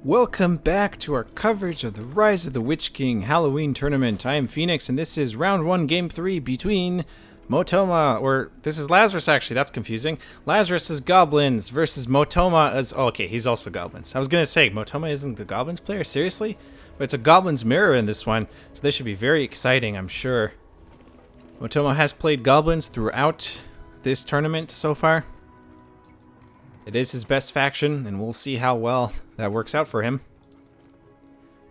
Welcome back to our coverage of the Rise of the Witch King Halloween tournament. I am Phoenix, and this is round 1, game 3 between Motoma, or this is Lazarus actually, that's confusing. Lazarus is Goblins versus Motoma as, oh, okay, he's also Goblins. I was gonna say, Motoma isn't the Goblins player, seriously? But it's a Goblins mirror in this one, so this should be very exciting, I'm sure. Motoma has played Goblins throughout this tournament so far. It is his best faction, and we'll see how well that works out for him.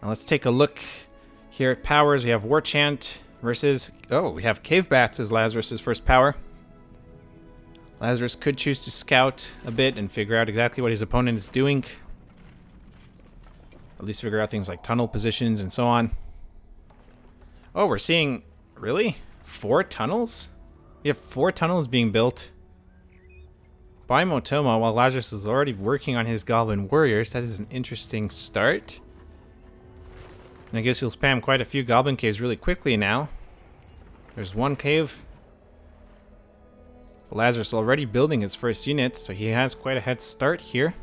Now let's take a look here at powers. We have War Chant versus... oh, we have Cave Bats as Lazarus' first power. Lazarus could choose to scout a bit and figure out exactly what his opponent is doing. At least figure out things like tunnel positions and so on. Oh, we're seeing... really? 4 tunnels? We have 4 tunnels being built by Motoma while Lazarus is already working on his Goblin Warriors. That is an interesting start. And I guess he'll spam quite a few Goblin Caves really quickly now. There's one cave. Lazarus already building his first unit, so he has quite a head start here.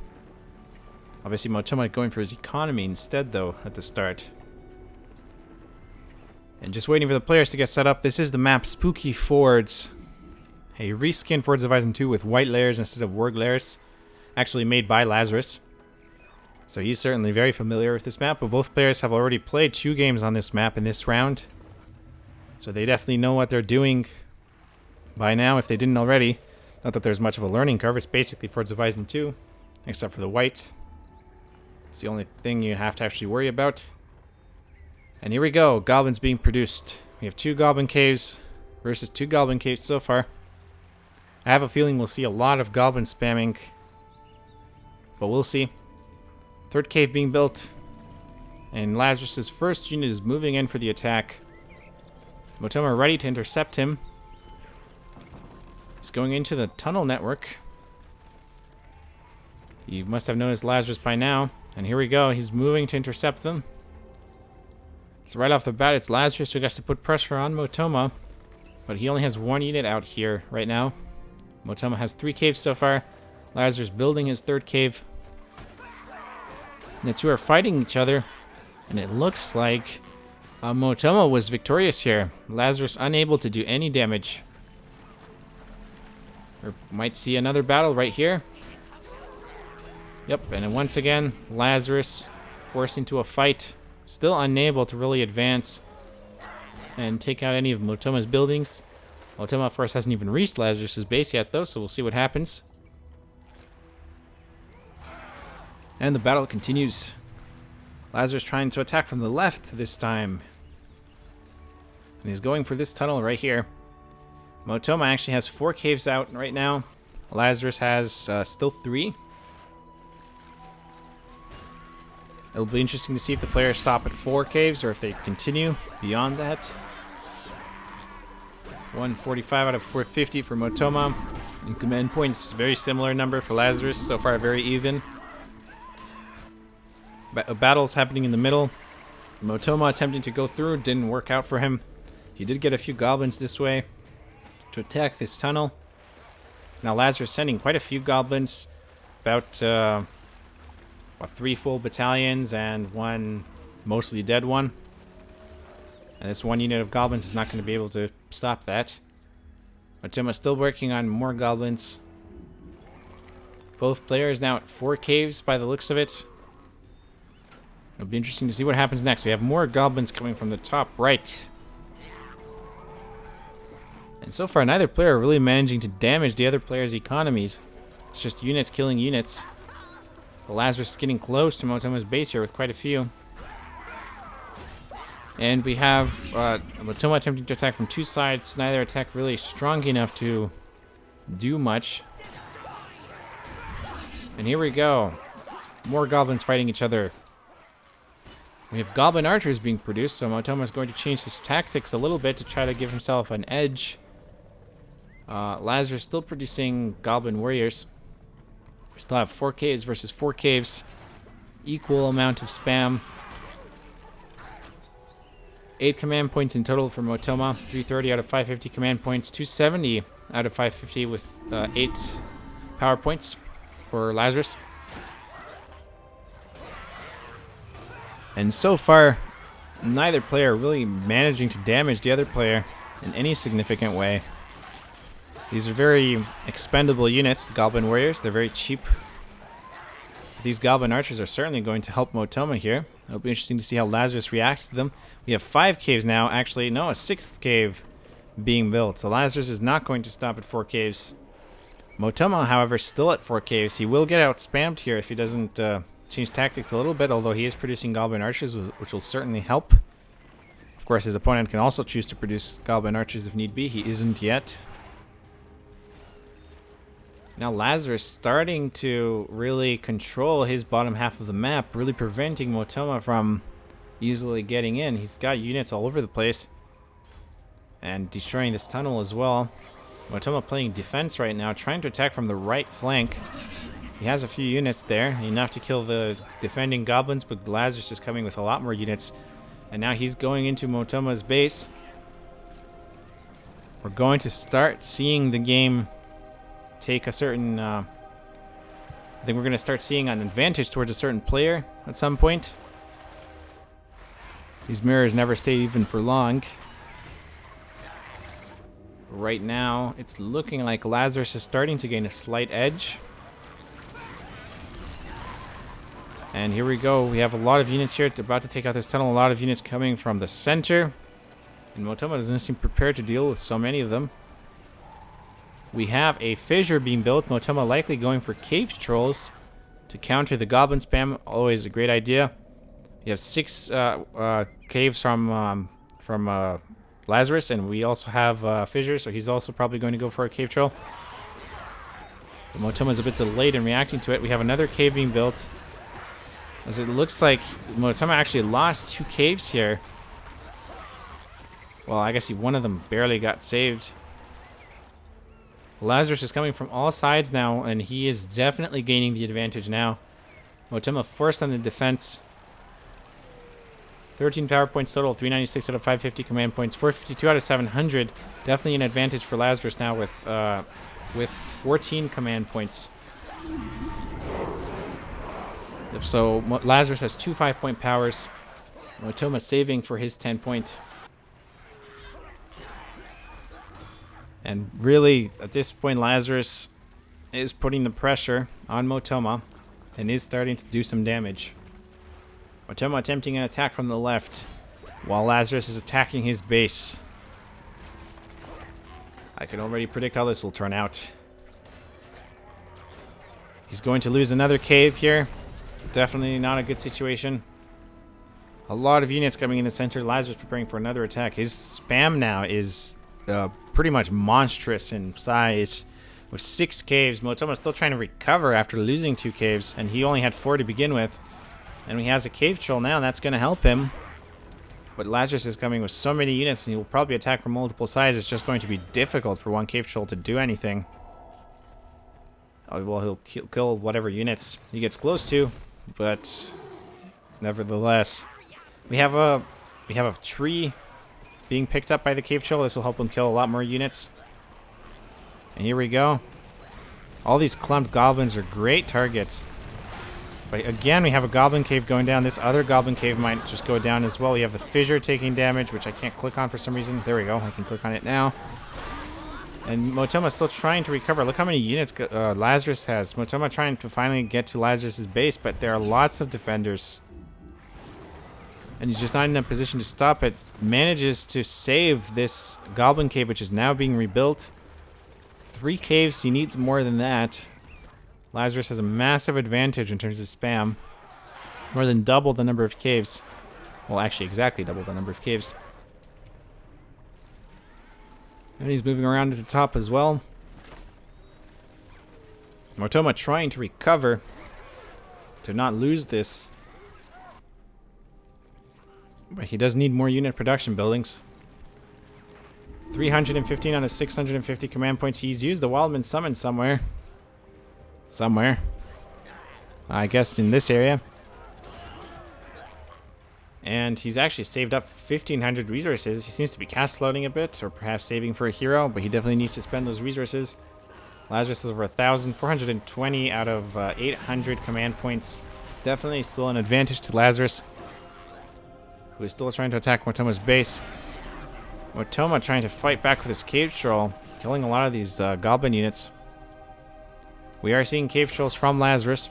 Obviously Motoma going for his economy instead though at the start. And just waiting for the players to get set up. This is the map Spooky Fords. A reskin Fords of Horizon 2 with white layers instead of warg layers. Actually made by Lazarus. So he's certainly very familiar with this map, but both players have already played 2 games on this map in this round. So they definitely know what they're doing by now, if they didn't already. Not that there's much of a learning curve, it's basically Fords of Horizon 2, except for the white. It's the only thing you have to actually worry about. And here we go, Goblins being produced. We have 2 Goblin Caves versus 2 Goblin Caves so far. I have a feeling we'll see a lot of Goblin spamming, but we'll see. 3rd cave being built, and Lazarus' first unit is moving in for the attack. Motoma ready to intercept him. He's going into the tunnel network. You must have noticed Lazarus by now, and here we go. He's moving to intercept them. So right off the bat, it's Lazarus who has to put pressure on Motoma, but he only has 1 unit out here right now. Motoma has 3 caves so far. Lazarus building his 3rd cave. And the 2 are fighting each other. And it looks like Motoma was victorious here. Lazarus unable to do any damage. We might see another battle right here. Yep, and then once again, Lazarus forced into a fight. Still unable to really advance and take out any of Motoma's buildings. Motoma, of course, hasn't even reached Lazarus' base yet, though, so we'll see what happens. And the battle continues. Lazarus trying to attack from the left this time. And he's going for this tunnel right here. Motoma actually has 4 caves out right now. Lazarus has still 3. It'll be interesting to see if the players stop at 4 caves or if they continue beyond that. 145 out of 450 for Motoma. In command points, very similar number for Lazarus. So far, very even. Battles happening in the middle. Motoma attempting to go through, didn't work out for him. He did get a few goblins this way to attack this tunnel. Now Lazarus sending quite a few goblins. About 3 full battalions and 1 mostly dead one. And this 1 unit of goblins is not going to be able to stop that. Motoma still working on more goblins. Both players now at 4 caves by the looks of it. It'll be interesting to see what happens next. We have more goblins coming from the top right. And so far, neither player are really managing to damage the other player's economies. It's just units killing units. But Lazarus is getting close to Motoma's base here with quite a few. And we have Motoma attempting to attack from 2 sides. Neither attack really strong enough to do much. And here we go. More goblins fighting each other. We have goblin archers being produced, so Motoma is going to change his tactics a little bit to try to give himself an edge. Lazarus still producing goblin warriors. We still have 4 caves versus 4 caves. Equal amount of spam. 8 command points in total for Motoma. 330 out of 550 command points. 270 out of 550 with 8 power points for Lazarus. And so far, neither player really managing to damage the other player in any significant way. These are very expendable units, the Goblin Warriors. They're very cheap. These Goblin Archers are certainly going to help Motoma here. It'll be interesting to see how Lazarus reacts to them. We have 5 caves now. Actually, no, a 6th cave being built. So Lazarus is not going to stop at 4 caves. Motoma, however, still at 4 caves. He will get out spammed here if he doesn't change tactics a little bit, although he is producing Goblin Archers, which will certainly help. Of course, his opponent can also choose to produce Goblin Archers if need be. He isn't yet. Now Lazarus starting to really control his bottom half of the map, really preventing Motoma from easily getting in. He's got units all over the place and destroying this tunnel as well. Motoma playing defense right now, trying to attack from the right flank. He has a few units there, enough to kill the defending goblins, but Lazarus is coming with a lot more units. And now he's going into Motoma's base. We're going to start seeing the game take a certain... I think we're going to start seeing an advantage towards a certain player at some point. These mirrors never stay even for long. Right now, it's looking like Lazarus is starting to gain a slight edge. And here we go. We have a lot of units here about to take out this tunnel. A lot of units coming from the center. And Motoma doesn't seem prepared to deal with so many of them. We have a fissure being built. Motoma likely going for cave trolls to counter the goblin spam. Always a great idea. We have 6 caves from Lazarus, and we also have fissures, so he's also probably going to go for a cave troll. But Motoma's a bit delayed in reacting to it. We have another cave being built, as it looks like Motoma actually lost 2 caves here. Well, I guess one of them barely got saved. Lazarus is coming from all sides now, and he is definitely gaining the advantage now. Motoma first on the defense. 13 power points total, 396 out of 550 command points, 452 out of 700. Definitely an advantage for Lazarus now with 14 command points. So Lazarus has 2 5-point powers. Motoma saving for his 10-point. And really, at this point, Lazarus is putting the pressure on Motoma and is starting to do some damage. Motoma attempting an attack from the left while Lazarus is attacking his base. I can already predict how this will turn out. He's going to lose another cave here. Definitely not a good situation. A lot of units coming in the center. Lazarus preparing for another attack. His spam now is pretty much monstrous in size. With 6 caves, Motoma's still trying to recover after losing 2 caves, and he only had 4 to begin with. And he has a cave troll now, and that's going to help him. But Lazarus is coming with so many units, and he will probably attack from multiple sides. It's just going to be difficult for one cave troll to do anything. Oh, well, he'll kill whatever units he gets close to, but nevertheless, we have a tree being picked up by the cave troll. This will help him kill a lot more units. And here we go. All these clumped goblins are great targets. But again, we have a goblin cave going down. This other goblin cave might just go down as well. We have the fissure taking damage, which I can't click on for some reason. There we go. I can click on it now. And Motoma's still trying to recover. Look how many units Lazarus has. Motoma trying to finally get to Lazarus's base, but there are lots of defenders. And he's just not in a position to stop it. Manages to save this goblin cave, which is now being rebuilt. 3 caves. He needs more than that. Lazarus has a massive advantage in terms of spam. More than double the number of caves. Well, actually, exactly double the number of caves. And he's moving around at the top as well. Motoma trying to recover to not lose this. But he does need more unit production buildings. 315 out of 650 command points. He's used the Wildman Summon somewhere. I guess in this area. And he's actually saved up 1,500 resources. He seems to be cash floating a bit, or perhaps saving for a hero, but he definitely needs to spend those resources. Lazarus is over 1,000, 420 out of 800 command points. Definitely still an advantage to Lazarus. who is still trying to attack Motoma's base. Motoma trying to fight back with his cave troll, killing a lot of these goblin units. We are seeing cave trolls from Lazarus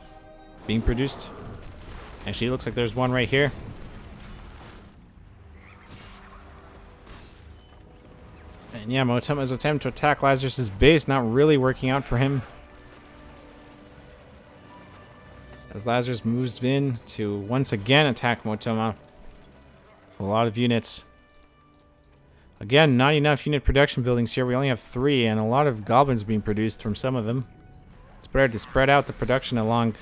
being produced. Actually, it looks like there's one right here. And yeah, Motoma's attempt to attack Lazarus' base not really working out for him. As Lazarus moves in to once again attack Motoma. With a lot of units. Again, not enough unit production buildings here. We only have 3, and a lot of goblins being produced from some of them. It's better to spread out the production along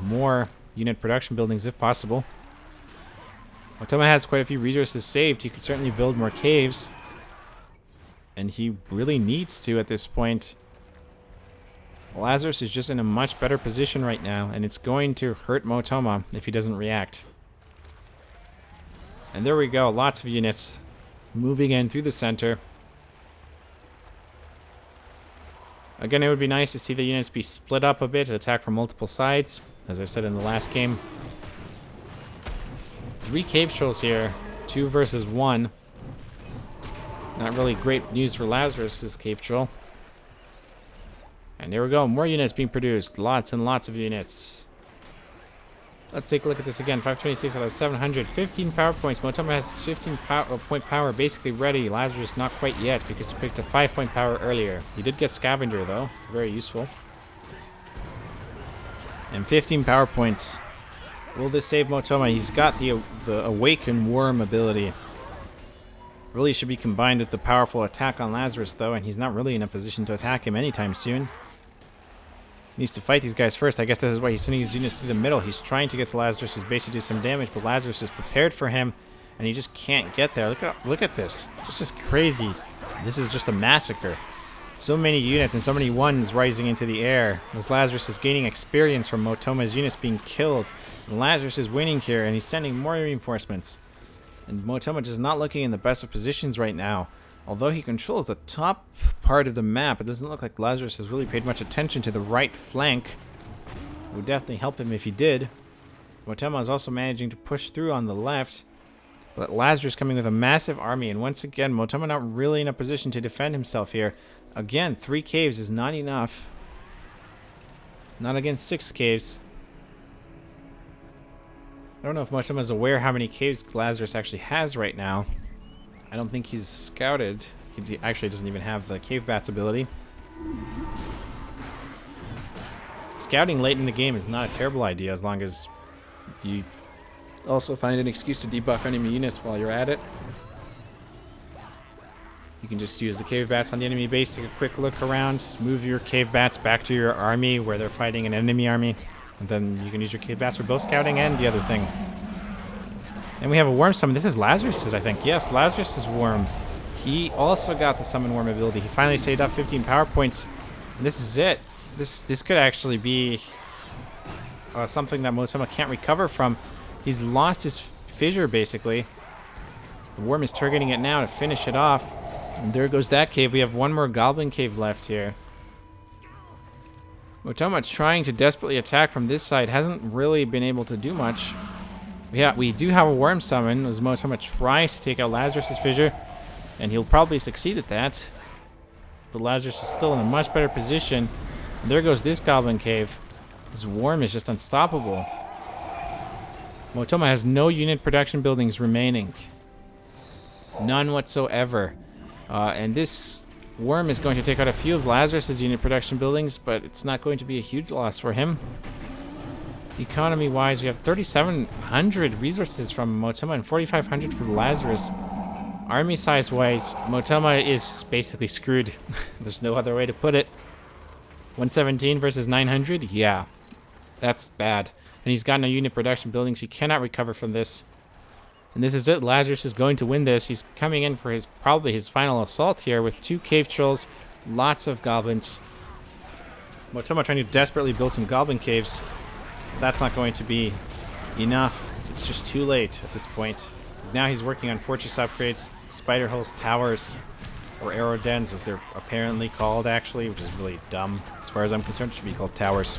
more unit production buildings if possible. Motoma has quite a few resources saved. He could certainly build more caves. And he really needs to at this point. Lazarus is just in a much better position right now, and it's going to hurt Motoma if he doesn't react. And there we go, lots of units moving in through the center. Again, it would be nice to see the units be split up a bit and attack from multiple sides, as I said in the last game. 3 cave trolls here, 2 versus 1. Not really great news for Lazarus' cave troll. And there we go, more units being produced. Lots and lots of units. Let's take a look at this again. 526 out of 700. 15 power points. Motoma has 15 point power basically ready. Lazarus not quite yet because he picked a 5-point power earlier. He did get Scavenger though. Very useful. And 15 power points. Will this save Motoma? He's got the Awaken Worm ability. Really should be combined with the powerful attack on Lazarus though, and he's not really in a position to attack him anytime soon. He needs to fight these guys first. I guess this is why he's sending his units through the middle. He's trying to get to Lazarus' base to do some damage, but Lazarus is prepared for him, and he just can't get there. Look at this. This is crazy. This is just a massacre. So many units and so many ones rising into the air as Lazarus is gaining experience from Motoma's units being killed. And Lazarus is winning here, and he's sending more reinforcements. And Motoma just not looking in the best of positions right now. Although he controls the top part of the map, it doesn't look like Lazarus has really paid much attention to the right flank. It would definitely help him if he did. Motoma is also managing to push through on the left. But Lazarus coming with a massive army, and once again, Motoma not really in a position to defend himself here. Again, 3 caves is not enough. Not against 6 caves. I don't know if Motoma is aware how many caves Lazarus actually has right now. I don't think he's scouted. He actually doesn't even have the cave bats ability. Scouting late in the game is not a terrible idea as long as you also find an excuse to debuff enemy units while you're at it. You can just use the cave bats on the enemy base, take a quick look around, move your cave bats back to your army where they're fighting an enemy army, and then you can use your cave bats for both scouting and the other thing. And we have a worm summon. This is Lazarus's, I think. Yes, Lazarus's worm. He also got the summon worm ability. He finally saved up 15 power points. And this is it. This could actually be something that Motoma can't recover from. He's lost his fissure, basically. The worm is targeting it now to finish it off. And there goes that cave. We have one more goblin cave left here. Motoma trying to desperately attack from this side. Hasn't really been able to do much. Yeah, we do have a worm summon as Motoma tries to take out Lazarus' fissure, and he'll probably succeed at that. But Lazarus is still in a much better position. And there goes this goblin cave. This worm is just unstoppable. Motoma has no unit production buildings remaining. None whatsoever. And this worm is going to take out a few of Lazarus' unit production buildings, but it's not going to be a huge loss for him. Economy-wise, we have 3,700 resources from Motoma and 4,500 for Lazarus. Army size-wise, Motoma is basically screwed. There's no other way to put it. 117 versus 900? Yeah, that's bad. And he's got no unit production buildings. He cannot recover from this. And this is it. Lazarus is going to win this. He's coming in for probably his final assault here with 2 cave trolls, lots of goblins. Motoma trying to desperately build some goblin caves. That's not going to be enough. It's just too late at this point. Now he's working on fortress upgrades, spider holes, towers, or arrow dens as they're apparently called actually, which is really dumb. As far as I'm concerned, it should be called towers.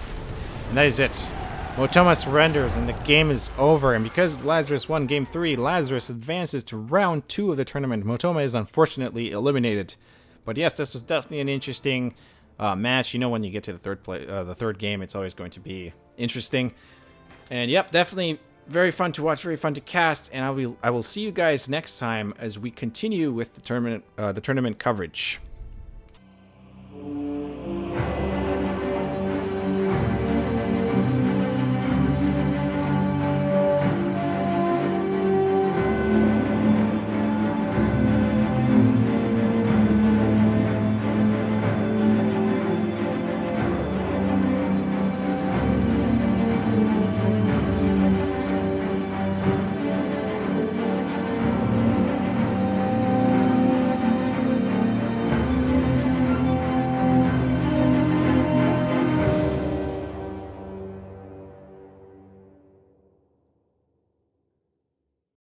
And that is it. Motoma surrenders and the game is over. And because Lazarus won Game 3, Lazarus advances to Round 2 of the tournament. Motoma is unfortunately eliminated. But yes, this was definitely an interesting match. You know, when you get to the third game, it's always going to be interesting. And yep, definitely very fun to watch, very fun to cast. And I will see you guys next time as we continue with the tournament coverage.